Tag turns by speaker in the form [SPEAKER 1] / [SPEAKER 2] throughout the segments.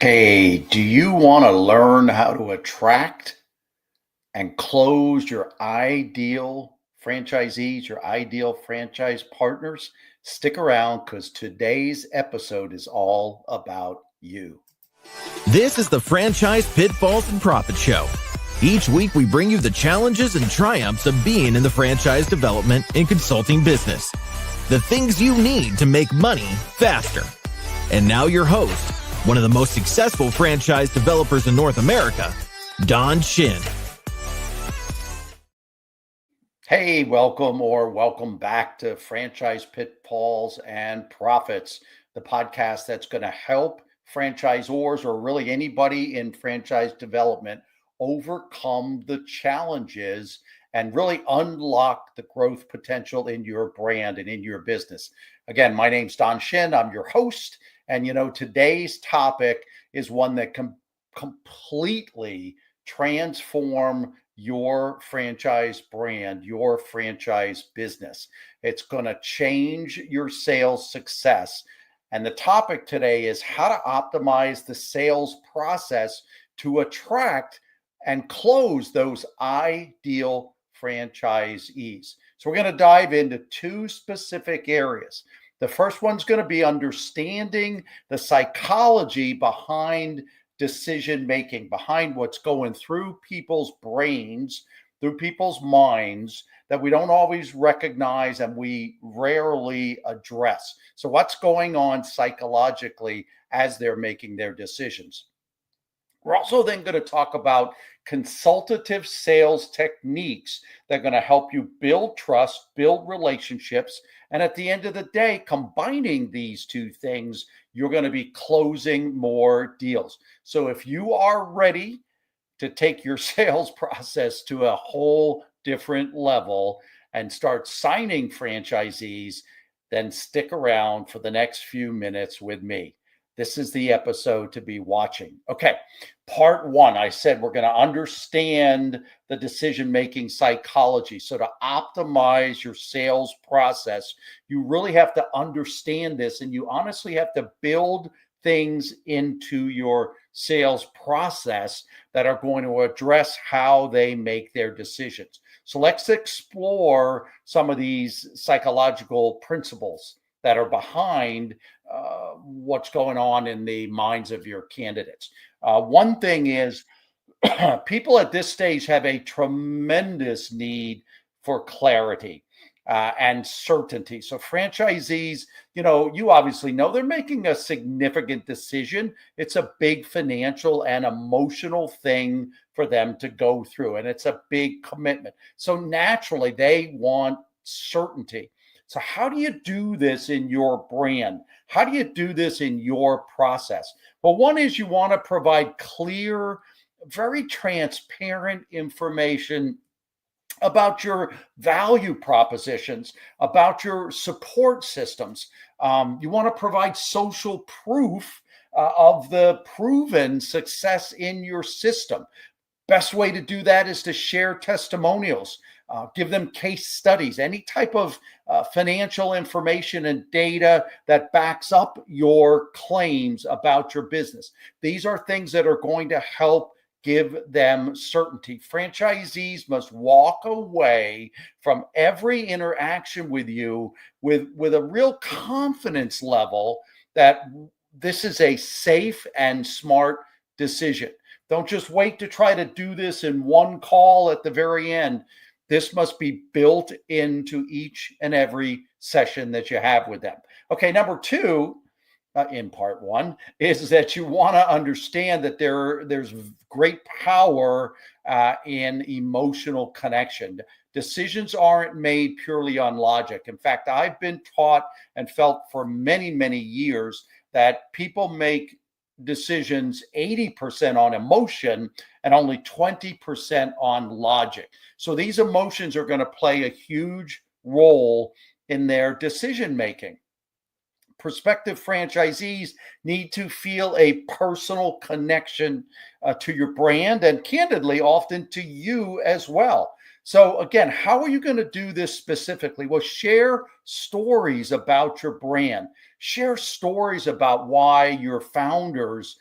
[SPEAKER 1] Hey, do you want to learn how to attract and close your ideal franchisees, your ideal franchise partners? Stick around because today's episode is all about you.
[SPEAKER 2] This is the Franchise Pitfalls and Profit Show. Each week, we bring you the challenges and triumphs of being in the franchise development and consulting business. The things you need to make money faster. And now your host, one of the most successful franchise developers in North America, Don Shin.
[SPEAKER 1] Hey, welcome back to Franchise Pitfalls and Profits, the podcast that's going to help franchisors or really anybody in franchise development overcome the challenges and really unlock the growth potential in your brand and in your business. Again, my name's Don Shin. I'm your host. And, today's topic is one that can completely transform your franchise brand, your franchise business. It's going to change your sales success. And the topic today is how to optimize the sales process to attract and close those ideal franchisees. So we're going to dive into two specific areas. The first one's going to be understanding the psychology behind decision making, behind what's going through people's brains, through people's minds that we don't always recognize and we rarely address. So what's going on psychologically as they're making their decisions? We're also then going to talk about consultative sales techniques that are going to help you build trust, build relationships, and at the end of the day, combining these two things, you're going to be closing more deals. So if you are ready to take your sales process to a whole different level and start signing franchisees, then stick around for the next few minutes with me. This is the episode to be watching. Okay, part one, I said we're going to understand the decision-making psychology. So to optimize your sales process, you really have to understand this, and you honestly have to build things into your sales process that are going to address how they make their decisions. So let's explore some of these psychological principles that are behind what's going on in the minds of your candidates. One thing is people at this stage have a tremendous need for clarity and certainty. So franchisees, you obviously know they're making a significant decision. It's a big financial and emotional thing for them to go through, and it's a big commitment. So naturally, they want certainty. So how do you do this in your brand? How do you do this in your process? Well, one is you want to provide clear, very transparent information about your value propositions, about your support systems. You want to provide social proof of the proven success in your system. Best way to do that is to share testimonials, give them case studies, any type of financial information and data that backs up your claims about your business. These are things that are going to help give them certainty. Franchisees must walk away from every interaction with you with a real confidence level that this is a safe and smart decision. Don't just wait to try to do this in one call at the very end. This must be built into each and every session that you have with them. Okay, number two, in part one, is that you want to understand that there's great power in emotional connection. Decisions aren't made purely on logic. In fact, I've been taught and felt for many, many years that people make decisions 80% on emotion and only 20% on logic. So these emotions are going to play a huge role in their decision making. Prospective franchisees need to feel a personal connection to your brand and candidly often to you as well. So again, how are you going to do this specifically? Well, share stories about your brand. Share stories about why your founders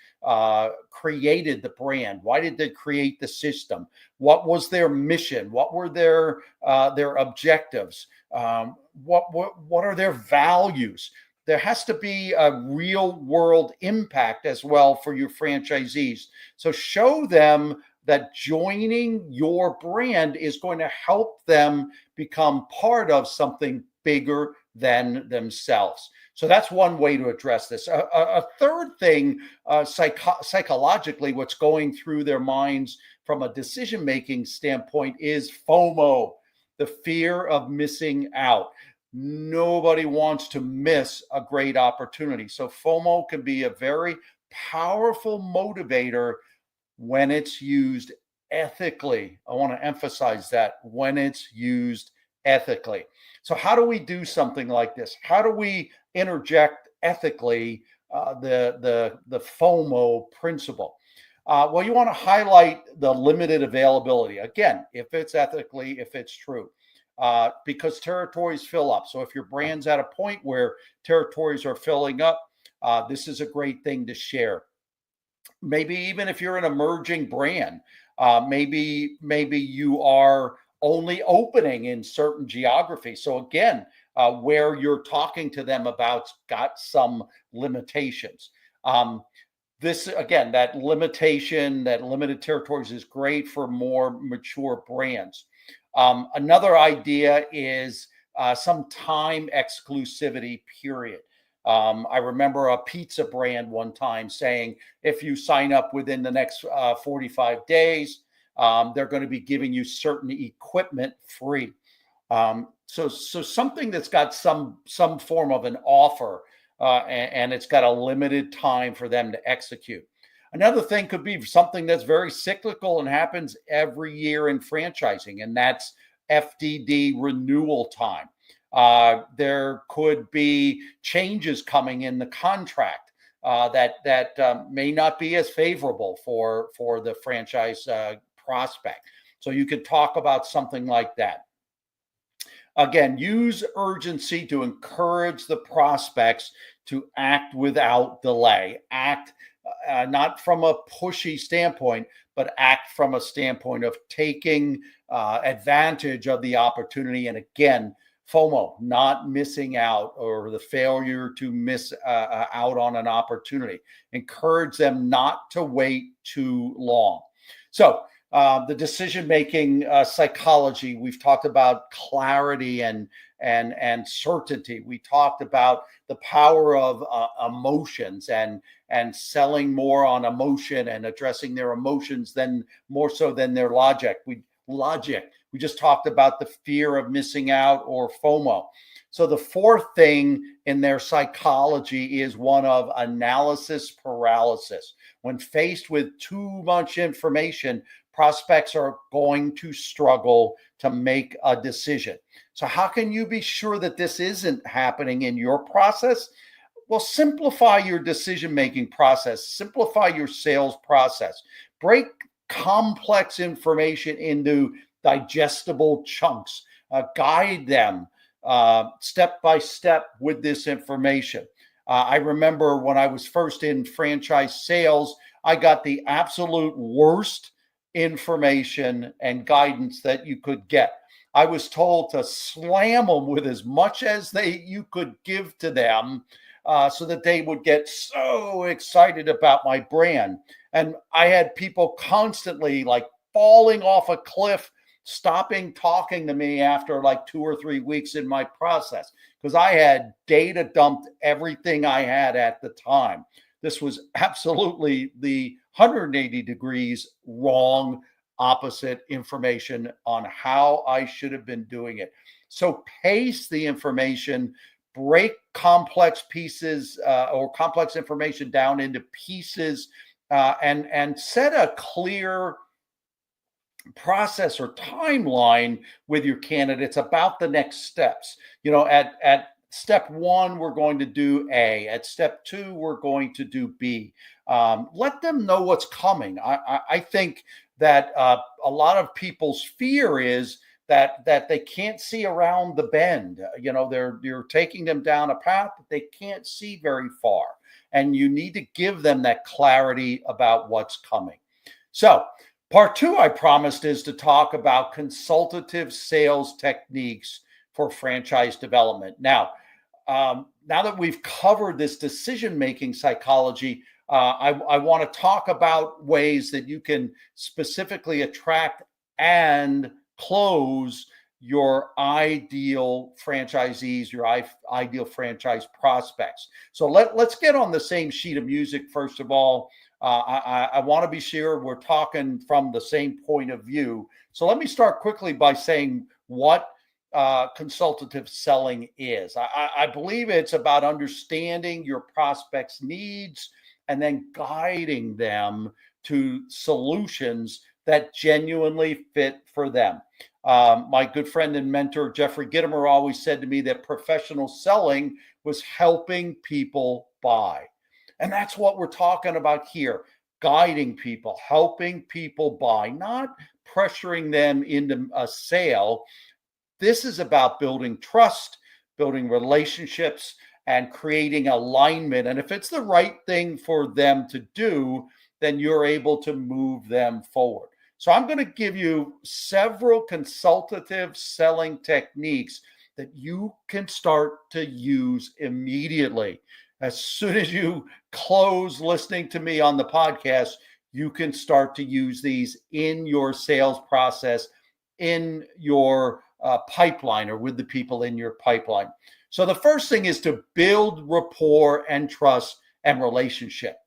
[SPEAKER 1] created the brand. Why did they create the system? What was their mission? What were their objectives? What are their values? There has to be a real world impact as well for your franchisees. So show them that joining your brand is going to help them become part of something bigger than themselves. So that's one way to address this. A third thing, psychologically, what's going through their minds from a decision making standpoint is FOMO, the fear of missing out. Nobody wants to miss a great opportunity. So FOMO can be a very powerful motivator when it's used ethically. I want to emphasize that, when it's used ethically. So how do we do something like this? How do we interject ethically the FOMO principle? Well, you want to highlight the limited availability. Again, if it's ethically, if it's true, because territories fill up. So if your brand's at a point where territories are filling up, this is a great thing to share. Maybe even if you're an emerging brand, maybe you are only opening in certain geographies. So again, where you're talking to them about got some limitations. This again, that limitation, that limited territories is great for more mature brands. Another idea is some time exclusivity period. I remember a pizza brand one time saying, if you sign up within the next 45 days, they're going to be giving you certain equipment free. So something that's got some form of an offer, and it's got a limited time for them to execute. Another thing could be something that's very cyclical and happens every year in franchising, and that's FDD renewal time. There could be changes coming in the contract that may not be as favorable for the franchise prospect. So you could talk about something like that. Again, use urgency to encourage the prospects to act without delay. Act not from a pushy standpoint, but act from a standpoint of taking advantage of the opportunity. And again, FOMO, not missing out, or the failure to miss out on an opportunity. Encourage them not to wait too long. So the decision-making psychology, we've talked about clarity and certainty. We talked about the power of emotions and selling more on emotion and addressing their emotions than more so than their logic. We just talked about the fear of missing out, or FOMO. So the fourth thing in their psychology is one of analysis paralysis. When faced with too much information, prospects are going to struggle to make a decision. So how can you be sure that this isn't happening in your process? Well, simplify your decision-making process, simplify your sales process, break complex information into digestible chunks, guide them step by step with this information. I remember when I was first in franchise sales, I got the absolute worst information and guidance that you could get. I was told to slam them with as much as you could give to them, so that they would get so excited about my brand. And I had people constantly like falling off a cliff, stopping talking to me after like 2 or 3 weeks in my process, because I had data dumped everything I had at the time. This was absolutely the 180 degrees wrong, opposite information on how I should have been doing it. So pace the information, break complex pieces or complex information down into pieces, and set a clear process or timeline with your candidates about the next steps. At step one, we're going to do A. At step two, we're going to do B. Let them know what's coming. I think that a lot of people's fear is that they can't see around the bend. You're taking them down a path that they can't see very far, and you need to give them that clarity about what's coming. So, part two, I promised, is to talk about consultative sales techniques for franchise development. Now that we've covered this decision-making psychology, I want to talk about ways that you can specifically attract and close your ideal franchisees, your ideal franchise prospects. So let's get on the same sheet of music. First of all, I want to be sure we're talking from the same point of view. So let me start quickly by saying what consultative selling is. I believe it's about understanding your prospects' needs and then guiding them to solutions that genuinely fit for them. My good friend and mentor, Jeffrey Gitomer, always said to me that professional selling was helping people buy. And that's what we're talking about here, guiding people, helping people buy, not pressuring them into a sale. This is about building trust, building relationships, and creating alignment. And if it's the right thing for them to do, then you're able to move them forward. So I'm going to give you several consultative selling techniques that you can start to use immediately. As soon as you close listening to me on the podcast, you can start to use these in your sales process, in your pipeline, or with the people in your pipeline. So the first thing is to build rapport and trust and relationship.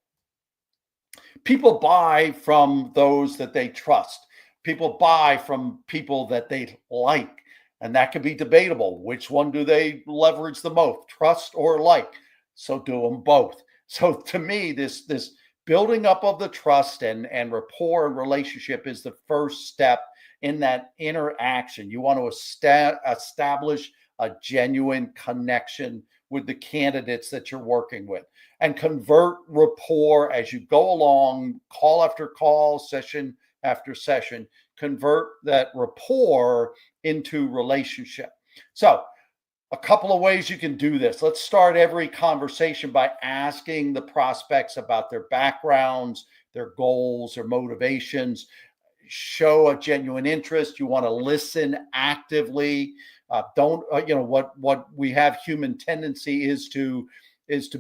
[SPEAKER 1] People buy from those that they trust. People buy from people that they like. And that can be debatable. Which one do they leverage the most, trust or like? So do them both. So to me, this building up of the trust and rapport and relationship is the first step in that interaction. You want to establish a genuine connection with the candidates that you're working with, and convert rapport as you go along, call after call, session after session, convert that rapport into relationship. So a couple of ways you can do this. Let's start every conversation by asking the prospects about their backgrounds, their goals, their motivations. Show a genuine interest. You want to listen actively. Don't what we have human tendency is to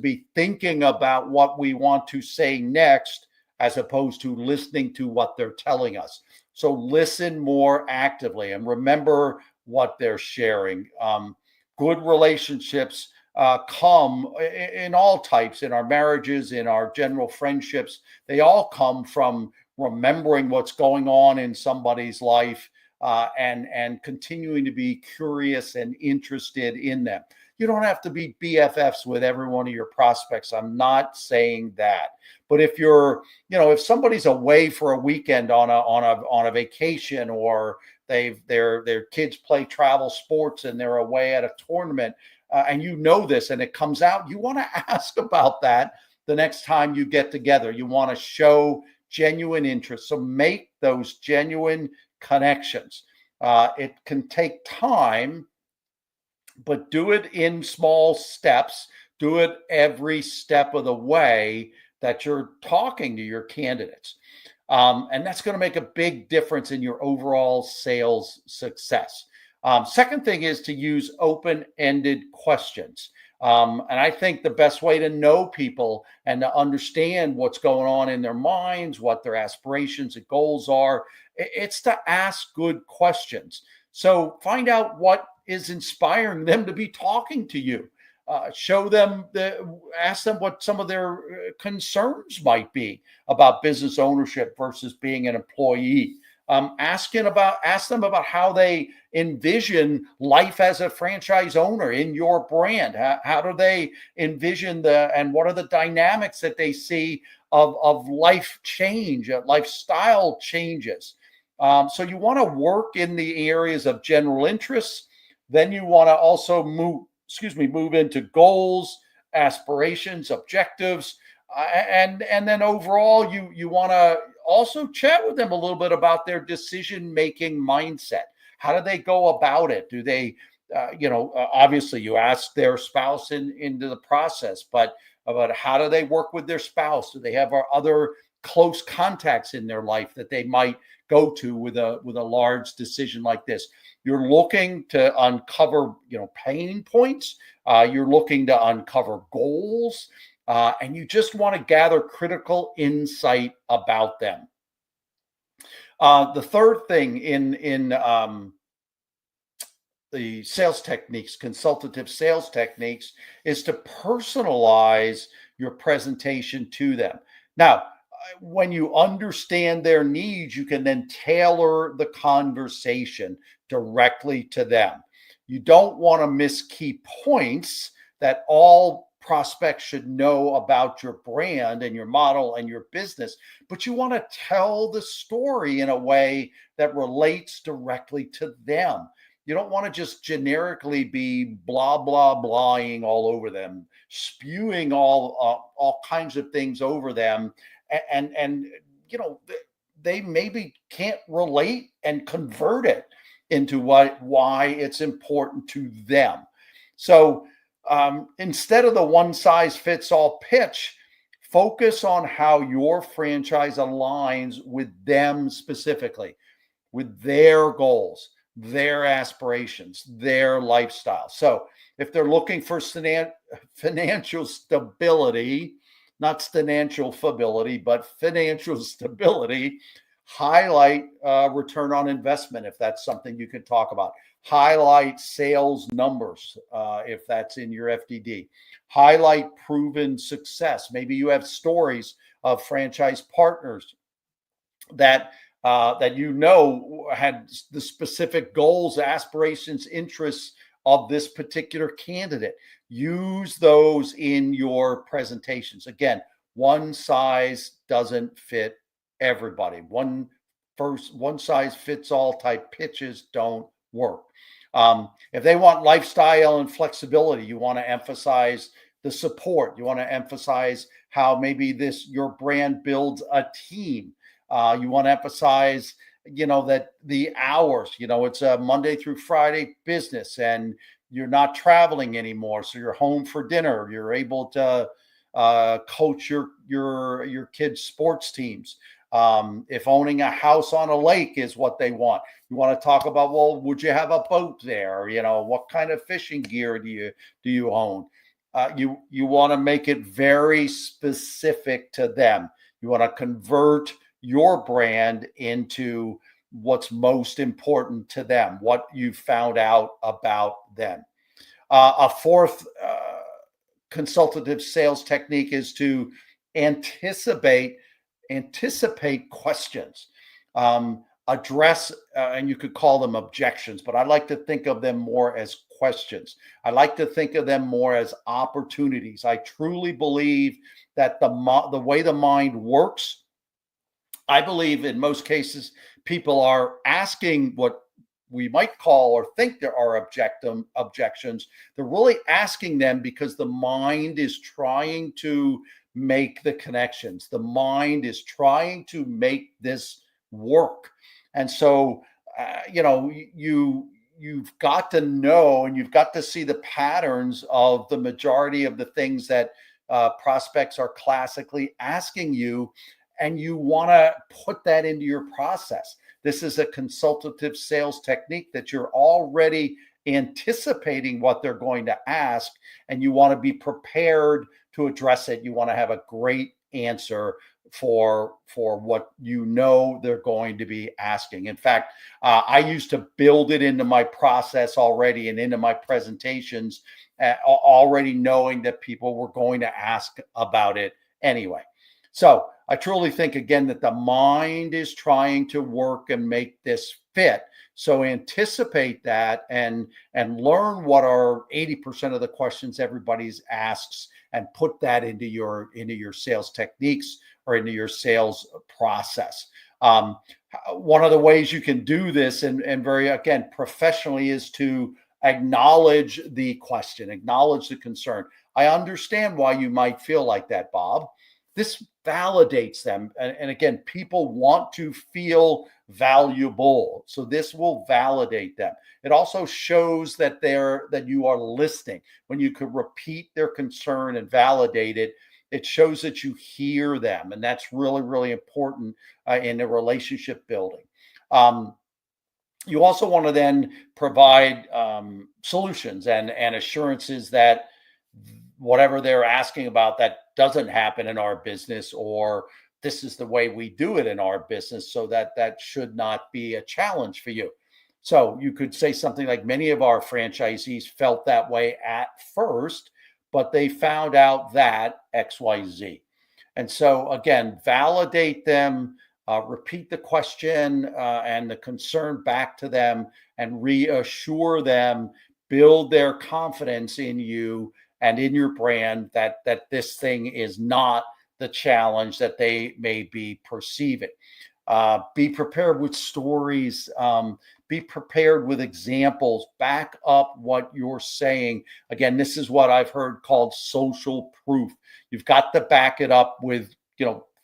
[SPEAKER 1] be thinking about what we want to say next, as opposed to listening to what they're telling us. So listen more actively and remember what they're sharing. Good relationships come in all types, in our marriages, in our general friendships. They all come from remembering what's going on in somebody's life, and continuing to be curious and interested in them. You don't have to be BFFs with every one of your prospects. I'm not saying that. But if if somebody's away for a weekend on a vacation, or their kids play travel sports and they're away at a tournament, and this and it comes out, you want to ask about that the next time you get together. You want to show genuine interest. So make those genuine connections. It can take time, but do it in small steps. Do it every step of the way that you're talking to your candidates. And that's going to make a big difference in your overall sales success. Second thing is to use open-ended questions. And I think the best way to know people and to understand what's going on in their minds, what their aspirations and goals are, it's to ask good questions. So find out what is inspiring them to be talking to you. Ask them what some of their concerns might be about business ownership versus being an employee. Ask them about how they envision life as a franchise owner in your brand. How do they envision and what are the dynamics that they see of life change, lifestyle changes? So you want to work in the areas of general interests. Then you want to also move into goals, aspirations, objectives, and then overall, you want to also chat with them a little bit about their decision-making mindset. How do they go about it? Do they, obviously you ask their spouse into the process, but about how do they work with their spouse? Do they have other close contacts in their life that they might go to with a large decision like this? You're looking to uncover, pain points. You're looking to uncover goals, and you just want to gather critical insight about them. The third thing in the sales techniques, consultative sales techniques, is to personalize your presentation to them. Now, when you understand their needs, you can then tailor the conversation directly to them. You don't want to miss key points that all prospects should know about your brand and your model and your business, but you want to tell the story in a way that relates directly to them. You don't want to just generically be blah blah blahing all over them, spewing all kinds of things over them, and they maybe can't relate and convert it into why it's important to them. So instead of the one size fits all pitch, focus on how your franchise aligns with them specifically, with their goals, their aspirations, their lifestyle. So if they're looking for financial stability, not financial stability, but financial stability, highlight return on investment if that's something you can talk about. Highlight sales numbers if that's in your FDD. Highlight proven success. Maybe you have stories of franchise partners that had the specific goals, aspirations, interests of this particular candidate. Use those in your presentations. Again, one size doesn't fit everybody. One size fits all type pitches don't work. If they want lifestyle and flexibility, you want to emphasize the support. You want to emphasize how maybe your brand builds a team. You want to emphasize, that the hours, it's a Monday through Friday business and you're not traveling anymore. So you're home for dinner. You're able to coach your kids' sports teams. If owning a house on a lake is what they want, you want to talk about, well, would you have a boat there? What kind of fishing gear do you own? You want to make it very specific to them. You want to convert your brand into what's most important to them, what you found out about them. A fourth consultative sales technique is to anticipate questions. Address, and you could call them objections, but I like to think of them more as questions. I like to think of them more as opportunities. I truly believe that the way the mind works, I believe in most cases, people are asking what we might call or think there are objections. They're really asking them because the mind is trying to make the connections. The mind is trying to make this work. And so, you've got to know and you've got to see the patterns of the majority of the things that prospects are classically asking you, and you want to put that into your process. This is a consultative sales technique that you're already anticipating what they're going to ask, and you want to be prepared to address it. You want to have a great answer for what they're going to be asking. In fact, I used to build it into my process already and into my presentations, already knowing that people were going to ask about it anyway. So I truly think, again, that the mind is trying to work and make this fit. So anticipate that and learn what are 80% of the questions everybody's asks, and put that into your sales techniques or into your sales process. One of the ways you can do this and very, again, professionally, is to acknowledge the question, acknowledge the concern. I understand why you might feel like that, Bob. This validates them. And again, people want to feel valuable. So this will validate them. It also shows that you are listening. When you can repeat their concern and validate it, it shows that you hear them. And that's really, really important in a relationship building. You also want to then provide solutions and assurances that whatever they're asking about, that doesn't happen in our business, or this is the way we do it in our business, so that should not be a challenge for you. So you could say something like, many of our franchisees felt that way at first, but they found out that XYZ. And so again, validate them, repeat the question and the concern back to them, and reassure them, build their confidence in you and in your brand, that this thing is not the challenge that they may be perceiving. Be prepared with stories. Be prepared with examples. Back up what you're saying. Again, this is what I've heard called social proof. You've got to back it up with,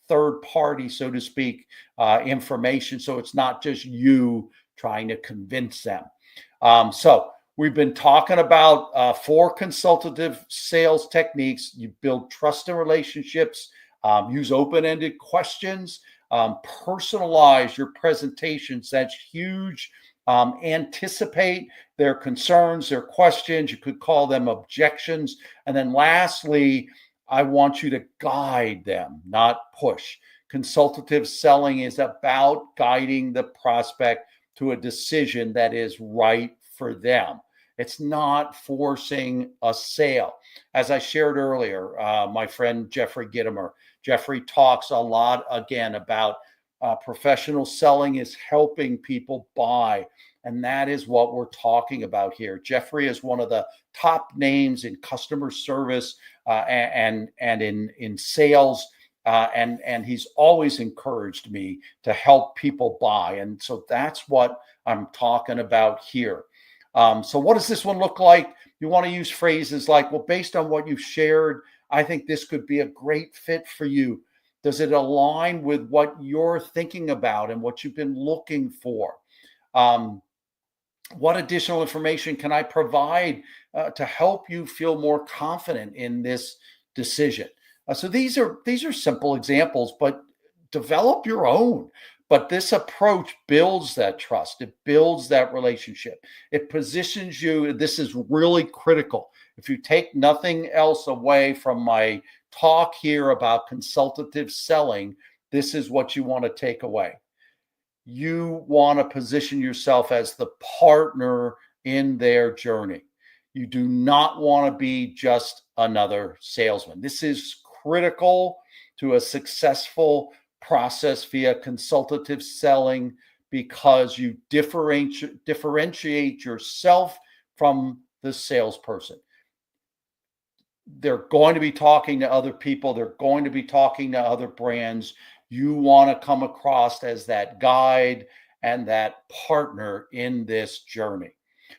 [SPEAKER 1] third party, so to speak, information. So it's not just you trying to convince them. So we've been talking about 4 consultative sales techniques. You build trust and relationships, use open-ended questions, personalize your presentations. That's huge. Anticipate their concerns, their questions. You could call them objections. And then lastly, I want you to guide them, not push. Consultative selling is about guiding the prospect to a decision that is right for them. It's not forcing a sale. As I shared earlier, my friend Jeffrey Jeffrey talks a lot again about professional selling is helping people buy. And that is what we're talking about here. Jeffrey is one of the top names in customer service and in sales. And he's always encouraged me to help people buy. And so that's what I'm talking about here. So what does this one look like? You want to use phrases like, well, based on what you've shared, I think this could be a great fit for you. Does it align with what you're thinking about and what you've been looking for? What additional information can I provide to help you feel more confident in this decision? So these are simple examples, but develop your own. But this approach builds that trust. It builds that relationship. It positions you. This is really critical. If you take nothing else away from my talk here about consultative selling, this is what you want to take away. You want to position yourself as the partner in their journey. You do not want to be just another salesman. This is critical to a successful process via consultative selling, because you differentiate yourself from the salesperson. They're going to be talking to other people. They're going to be talking to other brands. You want to come across as that guide and that partner in this journey.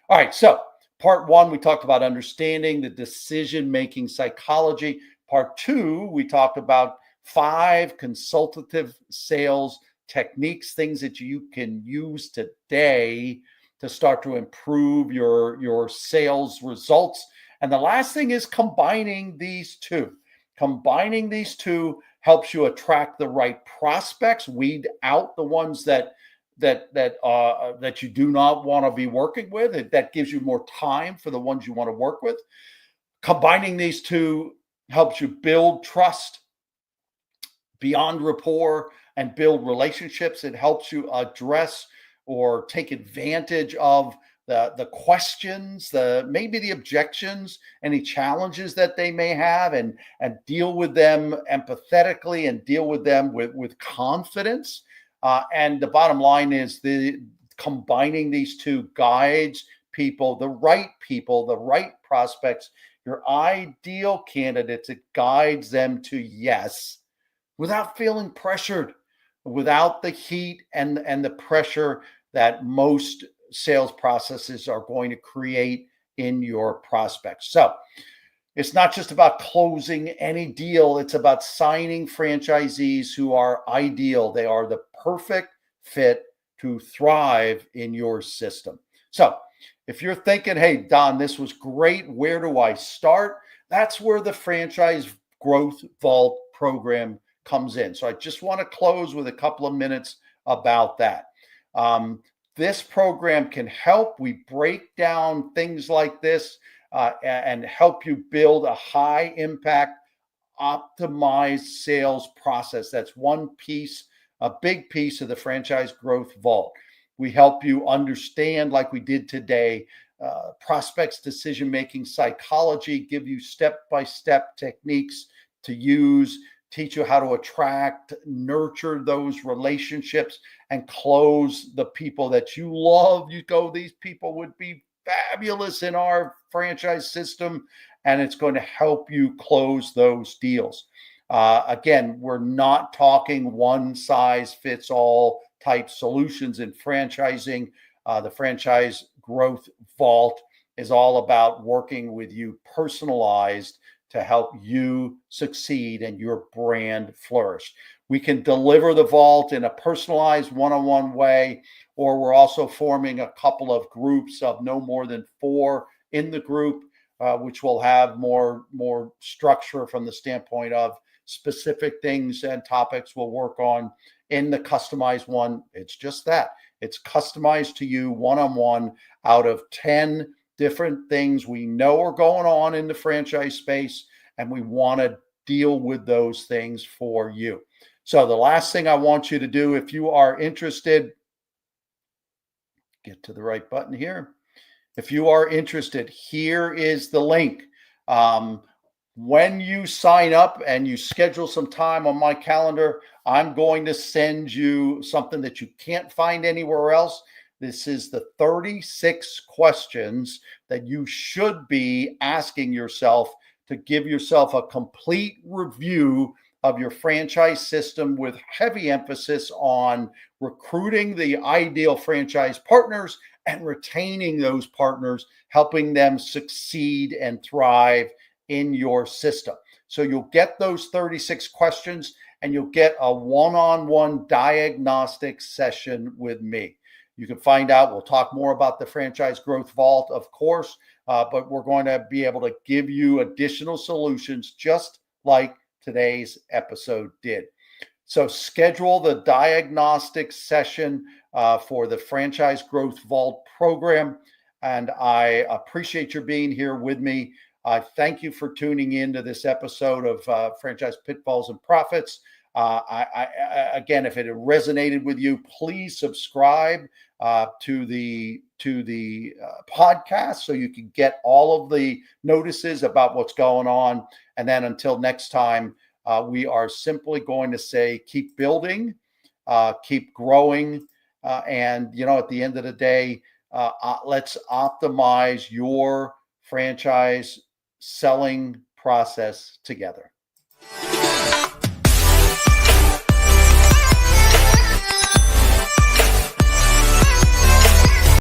[SPEAKER 1] All right. So part 1, we talked about understanding the decision-making psychology. Part 2, we talked about 5 consultative sales techniques, things that you can use today to start to improve your sales results. And the last thing is combining these two. Combining these two helps you attract the right prospects, weed out the ones that you do not want to be working with. That gives you more time for the ones you want to work with. Combining these two helps you build trust beyond rapport and build relationships. It helps you address or take advantage of the questions, maybe the objections, any challenges that they may have, and deal with them empathetically and deal with them with confidence. And the bottom line is combining these two guides people, the right prospects, your ideal candidates. It guides them to yes, without feeling pressured, without the heat and the pressure that most sales processes are going to create in your prospects. So It's not just about closing any deal. It's about signing franchisees who are ideal. They are the perfect fit to thrive in your system. So if you're thinking, hey, Don, this was great, where do I start? That's where the Franchise Growth Vault program comes in. So I just want to close with a couple of minutes about that. This program can help. We break down things like this and help you build a high impact, optimized sales process. That's one piece, a big piece of the Franchise Growth Vault. We help you understand, like we did today, prospects decision making psychology, give you step-by-step techniques to use, teach you how to attract, nurture those relationships, and close the people that you love. You go, these people would be fabulous in our franchise system, and it's going to help you close those deals. Again, we're not talking one size fits all type solutions in franchising. The Franchise Growth Vault is all about working with you personalized to help you succeed and your brand flourish. We can deliver the vault in a personalized one-on-one way, or we're also forming a couple of groups of no more than 4 in the group, which will have more structure from the standpoint of specific things and topics we'll work on. In the customized one, it's just that. It's customized to you one-on-one out of 10 different things we know are going on in the franchise space, and we want to deal with those things for you. So the last thing I want you to do, if you are interested, get to the right button here. If you are interested, here is the link. When you sign up and you schedule some time on my calendar, I'm going to send you something that you can't find anywhere else. This is the 36 questions that you should be asking yourself to give yourself a complete review of your franchise system, with heavy emphasis on recruiting the ideal franchise partners and retaining those partners, helping them succeed and thrive in your system. So you'll get those 36 questions and you'll get a one-on-one diagnostic session with me. You can find out, we'll talk more about the Franchise Growth Vault, of course, but we're going to be able to give you additional solutions just like today's episode did. So schedule the diagnostic session for the Franchise Growth Vault program. And I appreciate your being here with me. I thank you for tuning in to this episode of Franchise Pitfalls and Profits. Again, if it resonated with you, please subscribe to the podcast so you can get all of the notices about what's going on. And then until next time, we are simply going to say, keep building, keep growing, and at the end of the day, let's optimize your franchise selling process together.